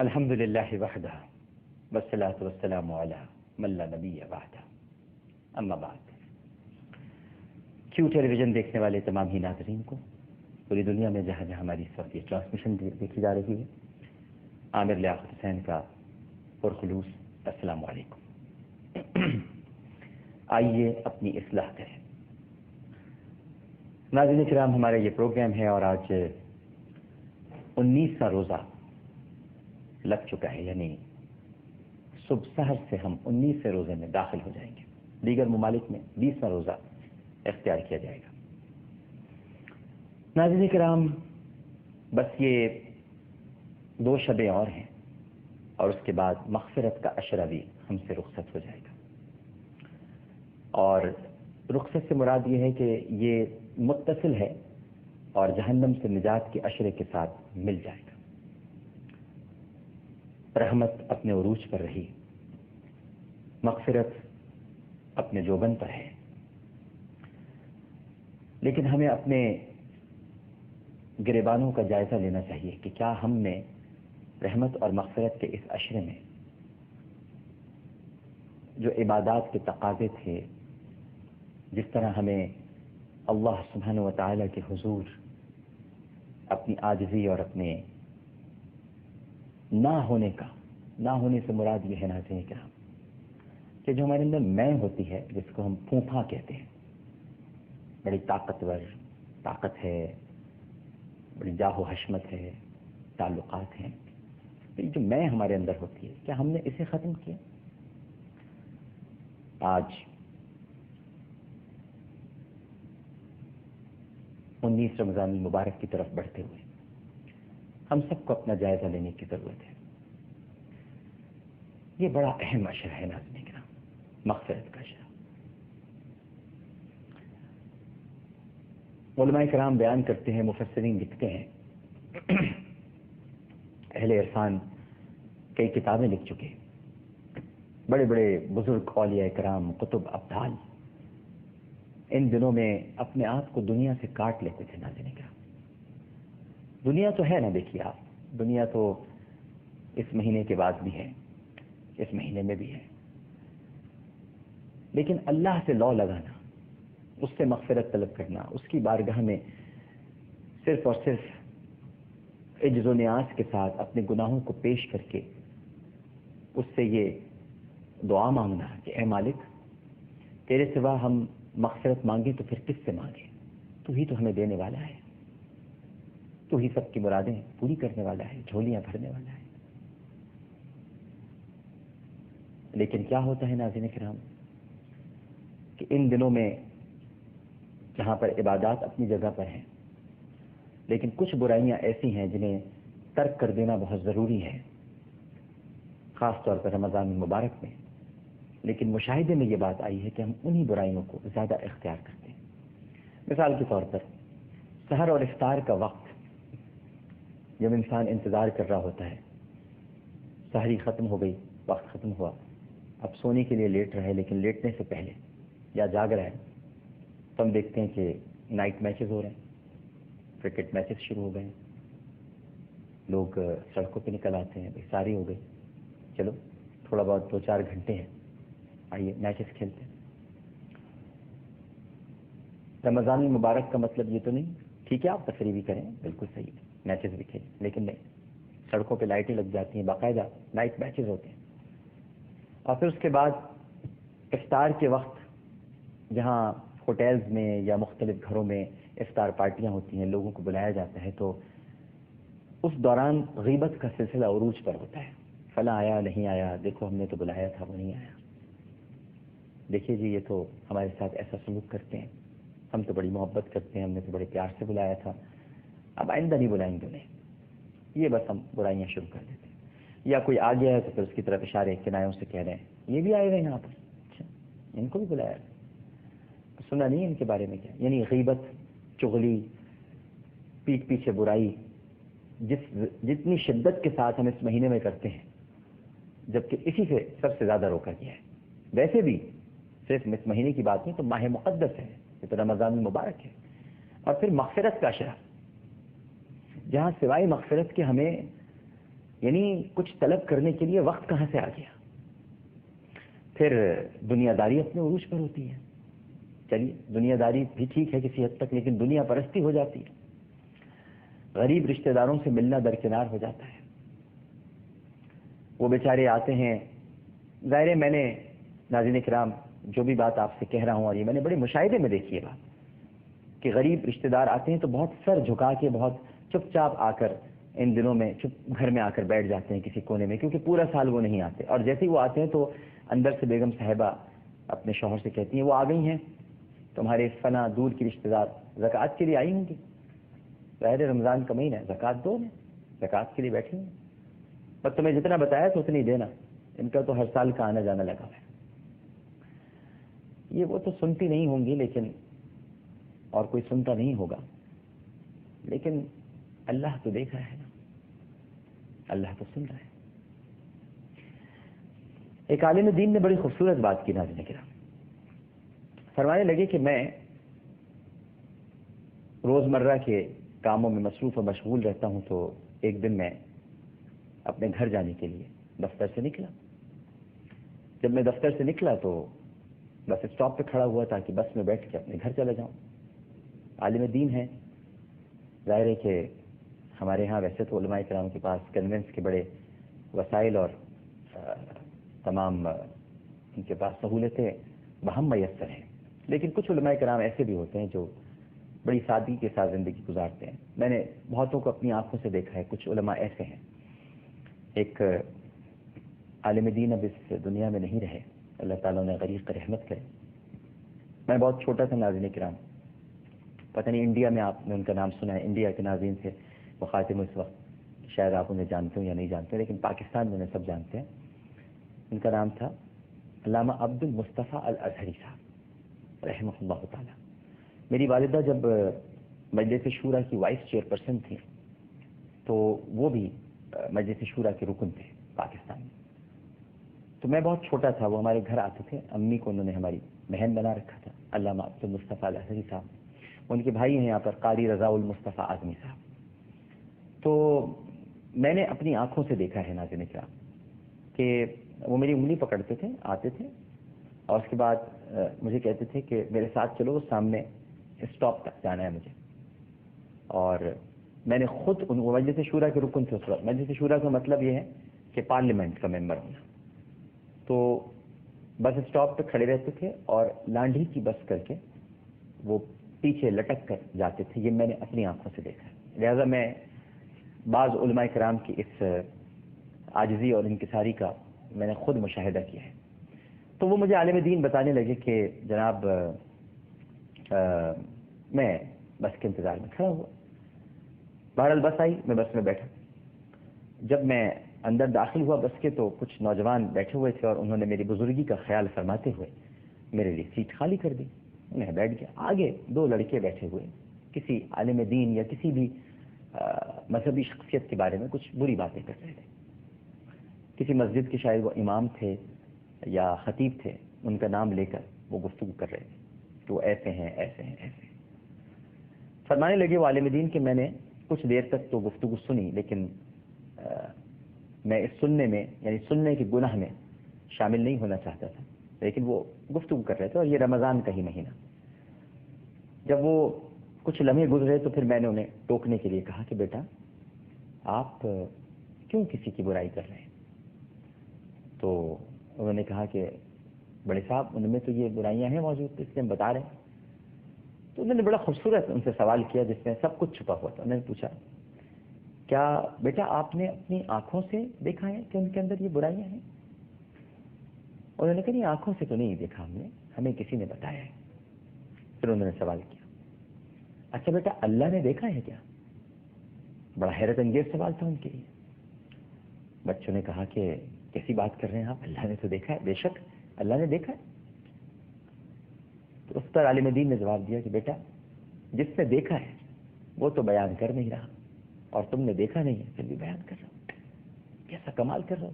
الحمد للہ وحدہ والصلاۃ والسلام علی من لا نبی بعدہ اما بعد۔ کیو ٹیلی ویژن دیکھنے والے تمام ہی ناظرین کو پوری دنیا میں جہاں جہاں ہماری اس وقت یہ ٹرانسمیشن دیکھی جا رہی ہے، عامر لیاقت حسین کا پرخلوص السلام علیکم۔ آئیے اپنی اصلاح کریں۔ ناظرین کرام، ہمارا یہ پروگرام ہے اور آج 19واں روزہ لگ چکا ہے، یعنی صبح سحر سے ہم 19ویں روزے میں داخل ہو جائیں گے۔ دیگر ممالک میں 20واں روزہ اختیار کیا جائے گا۔ ناظرین کرام، بس یہ 2 شبیں اور ہیں اور اس کے بعد مغفرت کا عشرہ بھی ہم سے رخصت ہو جائے گا۔ اور رخصت سے مراد یہ ہے کہ یہ متصل ہے اور جہنم سے نجات کے عشرے کے ساتھ مل جائے گا۔ رحمت اپنے عروج پر رہی، مغفرت اپنے جوبن پر ہے، لیکن ہمیں اپنے گریبانوں کا جائزہ لینا چاہیے کہ کیا ہم نے رحمت اور مغفرت کے اس عشرے میں جو عبادات کے تقاضے تھے، جس طرح ہمیں اللہ سبحانہ و تعالیٰ کے حضور اپنی عاجزی اور اپنے نہ ہونے سے مراد یہ ہے ناظرین کرام کہ جو ہمارے اندر میں ہوتی ہے، جس کو ہم پھوپھا کہتے ہیں، بڑی طاقت ہے، بڑی جاہ و حشمت ہے، تعلقات ہیں، تو یہ جو میں ہمارے اندر ہوتی ہے، کیا ہم نے اسے ختم کیا؟ آج 19 رمضان المبارک کی طرف بڑھتے ہوئے ہم سب کو اپنا جائزہ لینے کی ضرورت ہے۔ یہ بڑا اہم عشرہ ہے ناظرین کرام، مغفرت کا عشرہ۔ علماء کرام بیان کرتے ہیں، مفسرین لکھتے ہیں، اہل عرفان کئی کتابیں لکھ چکے، بڑے بڑے بزرگ اولیاء کرام، قطب، ابدال ان دنوں میں اپنے آپ کو دنیا سے کاٹ لیتے تھے ناظرین کرام۔ دنیا تو ہے نا، دیکھیے آپ، دنیا تو اس مہینے کے بعد بھی ہے، اس مہینے میں بھی ہے، لیکن اللہ سے لو لگانا، اس سے مغفرت طلب کرنا، اس کی بارگاہ میں صرف اور صرف عجز و نیاز کے ساتھ اپنے گناہوں کو پیش کر کے اس سے یہ دعا مانگنا کہ اے مالک، تیرے سوا ہم مغفرت مانگیں تو پھر کس سے مانگیں؟ تو ہی تو ہمیں دینے والا ہے، تو ہی سب کی مرادیں پوری کرنے والا ہے، جھولیاں بھرنے والا ہے۔ لیکن کیا ہوتا ہے ناظرین کرام کہ ان دنوں میں جہاں پر عبادات اپنی جگہ پر ہیں، لیکن کچھ برائیاں ایسی ہیں جنہیں ترک کر دینا بہت ضروری ہے، خاص طور پر رمضان المبارک میں۔ لیکن مشاہدے میں یہ بات آئی ہے کہ ہم انہی برائیوں کو زیادہ اختیار کرتے ہیں۔ مثال کے طور پر سحر اور افطار کا وقت جب انسان انتظار کر رہا ہوتا ہے، سحری ختم ہو گئی، وقت ختم ہوا، اب سونے کے لیے لیٹ رہا ہے، لیکن لیٹنے سے پہلے یا جاگ رہا ہے تو ہم دیکھتے ہیں کہ نائٹ میچز ہو رہے ہیں، کرکٹ میچز شروع ہو گئے ہیں، لوگ سڑکوں پہ نکل آتے ہیں، ساری ہو گئی، چلو تھوڑا بہت 2-4 گھنٹے ہیں، آئیے میچز کھیلتے ہیں۔ رمضان المبارک کا مطلب یہ تو نہیں، ٹھیک ہے آپ تفریح بھی کریں، بالکل صحیح ہے، میچز بھی کھیلیں، لیکن نہیں، سڑکوں پہ لائٹیں لگ جاتی ہیں، باقاعدہ نائٹ میچز ہوتے ہیں۔ اور پھر اس کے بعد افطار کے وقت جہاں ہوٹلز میں یا مختلف گھروں میں افطار پارٹیاں ہوتی ہیں، لوگوں کو بلایا جاتا ہے، تو اس دوران غیبت کا سلسلہ عروج پر ہوتا ہے، فلاں آیا نہیں آیا، دیکھو ہم نے تو بلایا تھا وہ نہیں آیا، دیکھیے جی یہ تو ہمارے ساتھ ایسا سلوک کرتے ہیں، ہم تو بڑی محبت کرتے ہیں، ہم نے تو بڑے پیار سے بلایا تھا، اب آئندہ نہیں بلائیں گے انہیں۔ یہ بس ہم برائیاں شروع کر دیتے ہیں، یا کوئی آ گیا ہے تو پھر اس کی طرف اشارے کنایوں سے کہہ رہے ہیں یہ بھی آئے ہوئے یہاں پر، اچھا ان کو بھی بلایا، سنا نہیں ان کے بارے میں کیا؟ یعنی غیبت، چغلی، پیٹھ پیچھے برائی جتنی شدت کے ساتھ ہم اس مہینے میں کرتے ہیں، جبکہ اسی سے سب سے زیادہ روکا گیا ہے۔ ویسے بھی صرف اس مہینے کی بات نہیں، تو ماہ مقدس ہے، یہ تو رمضان المبارک ہے۔ اور پھر مغفرت کا عشرہ، جہاں سوائے مغفرت کے ہمیں یعنی کچھ طلب کرنے کے لیے وقت کہاں سے آ گیا؟ پھر دنیا داری اپنے عروج پر ہوتی ہے. چلیے دنیا داری بھی ٹھیک ہے کسی حد تک، لیکن دنیا پرستی ہو جاتی ہے. غریب رشتہ داروں سے ملنا درکنار ہو جاتا ہے. وہ بیچارے آتے ہیں. ظاہر ہے میں نے ناظرین کرام جو بھی بات آپ سے کہہ رہا ہوں، اور یہ میں نے بڑے مشاہدے میں دیکھی ہے بات کہ غریب رشتہ دار آتے ہیں تو بہت سر جھکا کے، بہت چپ چاپ آ کر ان دنوں میں چپ گھر میں آ کر بیٹھ جاتے ہیں کسی کونے میں، کیونکہ پورا سال وہ نہیں آتے. اور جیسے ہی وہ آتے ہیں تو اندر سے بیگم صاحبہ اپنے شوہر سے کہتی ہیں وہ آ گئی ہیں تمہارے فنا دور کی رشتہ دار، زکوٰۃ کے لیے آئی ہوں گی. ظاہر رمضان کا مہینہ ہے، زکوٰۃ دو نا، زکوٰۃ کے لیے بیٹھی ہیں. بس تمہیں جتنا بتایا تو اتنی دینا، ان کا تو ہر سال کا آنا جانا لگا ہے. یہ وہ تو سنتی نہیں ہوں گی، لیکن اور کوئی سنتا نہیں ہوگا، لیکن اللہ تو دیکھ رہا ہے نا، اللہ تو سن رہا ہے. ایک عالم دین نے بڑی خوبصورت بات کی ناظرین کرام. فرمانے لگے کہ میں روزمرہ کے کاموں میں مصروف و مشغول رہتا ہوں، تو ایک دن میں اپنے گھر جانے کے لیے دفتر سے نکلا. جب میں دفتر سے نکلا تو بس اسٹاپ پہ کھڑا ہوا تاکہ بس میں بیٹھ کے اپنے گھر چلا جاؤں. عالم دین ہے، ظاہر ہے کہ ہمارے ہاں ویسے تو علماء کرام کے پاس کنوینس کے بڑے وسائل اور تمام ان کے پاس سہولتیں بہم میسر ہیں، لیکن کچھ علماء کرام ایسے بھی ہوتے ہیں جو بڑی سادگی کے ساتھ زندگی گزارتے ہیں. میں نے بہتوں کو اپنی آنکھوں سے دیکھا ہے. کچھ علماء ایسے ہیں. ایک عالم دین اب اس دنیا میں نہیں رہے، اللہ تعالیٰ نے غریق رحمت کرے. میں بہت چھوٹا تھا ناظرین کرام، پتہ نہیں انڈیا میں آپ نے ان کا نام سنا ہے، انڈیا کے ناظرین سے مخاطب ہوں اس وقت، شاید آپ انہیں جانتے ہوں یا نہیں جانتے، لیکن پاکستان میں انہیں سب جانتے ہیں. ان کا نام تھا علامہ عبد المصطفیٰ الازہری صاحب رحمہ اللہ تعالیٰ. میری والدہ جب مجلس شورا کی وائس چیئر پرسن تھیں تو وہ بھی مجلس شورا کے رکن تھے پاکستان میں. تو میں بہت چھوٹا تھا، وہ ہمارے گھر آتے تھے. امی کو انہوں نے ہماری بہن بنا رکھا تھا، علامہ عبد المصطفیٰ الازہری صاحب. ان کے بھائی ہیں یہاں پر قاری رضا المصطفیٰ اعظمی صاحب. تو میں نے اپنی آنکھوں سے دیکھا ہے ناظرین کرام کہ وہ میری انگلی پکڑتے تھے، آتے تھے اور اس کے بعد مجھے کہتے تھے کہ میرے ساتھ چلو، سامنے اسٹاپ تک جانا ہے مجھے. اور میں نے خود ان مجلس شورا کے رکن تھے اس وقت. مجلس شورا کا مطلب یہ ہے کہ پارلیمنٹ کا ممبر ہونا. تو بس اسٹاپ پہ کھڑے رہتے تھے اور لانڈھی کی بس کر کے وہ پیچھے لٹک کر جاتے تھے. یہ میں نے اپنی آنکھوں سے دیکھا ہے. لہذا میں بعض علماء کرام کی اس عاجزی اور انکساری کا میں نے خود مشاہدہ کیا ہے. تو وہ مجھے عالم دین بتانے لگے کہ جناب میں بس کے انتظار میں کھڑا ہوا. بہرحال بس آئی، میں بس میں بیٹھا. جب میں اندر داخل ہوا بس کے تو کچھ نوجوان بیٹھے ہوئے تھے اور انہوں نے میری بزرگی کا خیال فرماتے ہوئے میرے لیے سیٹ خالی کر دی. میں بیٹھ گیا. آگے دو لڑکے بیٹھے ہوئے کسی عالم دین یا کسی بھی مذہبی شخصیت کے بارے میں کچھ بری باتیں کر رہے تھے. کسی مسجد کے شاید وہ امام تھے یا خطیب تھے، ان کا نام لے کر وہ گفتگو کر رہے تھے کہ وہ ایسے ہیں ایسے ہیں ایسے ہیں. فرمانے لگے وہ عالم دین کہ میں نے کچھ دیر تک تو گفتگو سنی، لیکن میں اس سننے میں یعنی سننے کے گناہ میں شامل نہیں ہونا چاہتا تھا. لیکن وہ گفتگو کر رہے تھے اور یہ رمضان کا ہی مہینہ. جب وہ کچھ لمحے گزرے تو پھر میں نے انہیں ٹوکنے کے لیے کہا کہ بیٹا آپ کیوں کسی کی برائی کر رہے ہیں؟ تو انہوں نے کہا کہ بڑے صاحب ان میں تو یہ برائیاں ہیں موجود، اس لیے ہم بتا رہے ہیں. تو انہوں نے بڑا خوبصورت ان سے سوال کیا جس میں سب کچھ چھپا ہوا تھا. انہوں نے پوچھا کیا بیٹا آپ نے اپنی آنکھوں سے دیکھا ہے کہ ان کے اندر یہ برائیاں ہیں؟ انہوں نے کہا نہیں، آنکھوں سے تو نہیں دیکھا ہم نے، ہمیں کسی نے بتایا ہے. پھر انہوں نے سوال کیا اچھا بیٹا اللہ نے دیکھا ہے کیا؟ بڑا حیرت انگیز سوال تھا ان کے لیے. بچوں نے کہا کہ کیسی بات کر رہے ہیں آپ، اللہ نے تو دیکھا ہے. بے شک اللہ نے دیکھا ہے. تو اس پر عالم دین نے جواب دیا کہ بیٹا جس نے دیکھا ہے وہ تو بیان کر نہیں رہا، اور تم نے دیکھا نہیں ہے پھر بھی بیان کر رہا ہو. کیسا کمال کر رہا ہو.